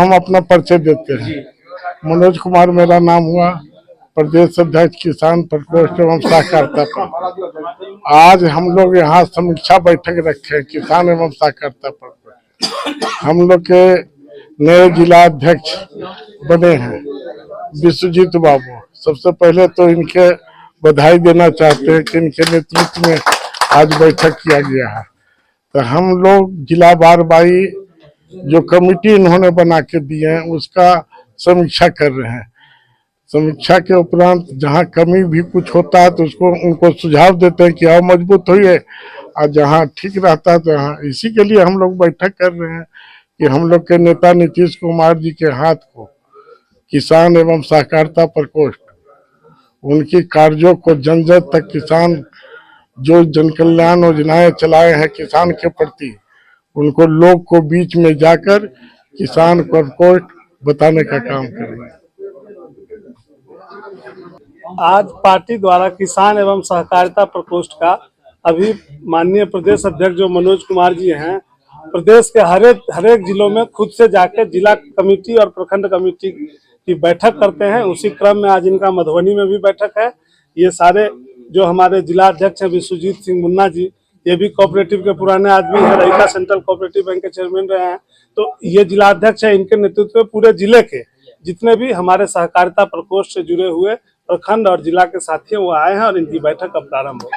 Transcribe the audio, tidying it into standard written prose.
हम अपना परिचय देते हैं। मनोज कुमार मेरा नाम हुआ, प्रदेश अध्यक्ष किसान प्रकोष्ठ एवं सहकारिता पर। आज हम लोग यहाँ समीक्षा बैठक रखे हैं किसान एवं सहकारिता पर। हम लोग के नए जिला अध्यक्ष बने हैं विश्वजीत बाबू। सबसे पहले तो इनके बधाई देना चाहते हैं कि इनके नेतृत्व में आज बैठक किया गया है। तो हम लोग जिला बारबाई जो कमेटी इन्होंने बना के दी है उसका समीक्षा कर रहे हैं। समीक्षा के उपरांत जहां कमी भी कुछ होता है तो उसको उनको सुझाव देते हैं कि और मजबूत होइए, और जहां ठीक रहता है तो यहाँ इसी के लिए हम लोग बैठक कर रहे हैं कि हम लोग के नेता नीतीश कुमार जी के हाथ को किसान एवं सहकारिता प्रकोष्ठ उनकी कार्यों को जन जन तक किसान जो जन कल्याण योजनाएं चलाए हैं किसान के प्रति उनको लोग को बीच में जाकर किसान प्रकोष्ठ बताने का काम करेंगे। आज पार्टी द्वारा किसान एवं सहकारिता प्रकोष्ठ का अभी माननीय प्रदेश अध्यक्ष जो मनोज कुमार जी हैं, प्रदेश के हरेक जिलों में खुद से जाकर जिला कमेटी और प्रखंड कमेटी की बैठक करते हैं। उसी क्रम में आज इनका मधुबनी में भी बैठक है। ये सारे जो हमारे जिला अध्यक्ष हैं विश्वजीत सिंह मुन्ना जी, ये भी कोऑपरेटिव के पुराने आदमी हैं, रहीका सेंट्रल कोऑपरेटिव बैंक के चेयरमैन रहे हैं। तो ये जिला अध्यक्ष है, इनके नेतृत्व में पूरे जिले के जितने भी हमारे सहकारिता प्रकोष्ठ से जुड़े हुए प्रखंड और जिला के साथी वो आए हैं और इनकी बैठक अब प्रारंभ हो।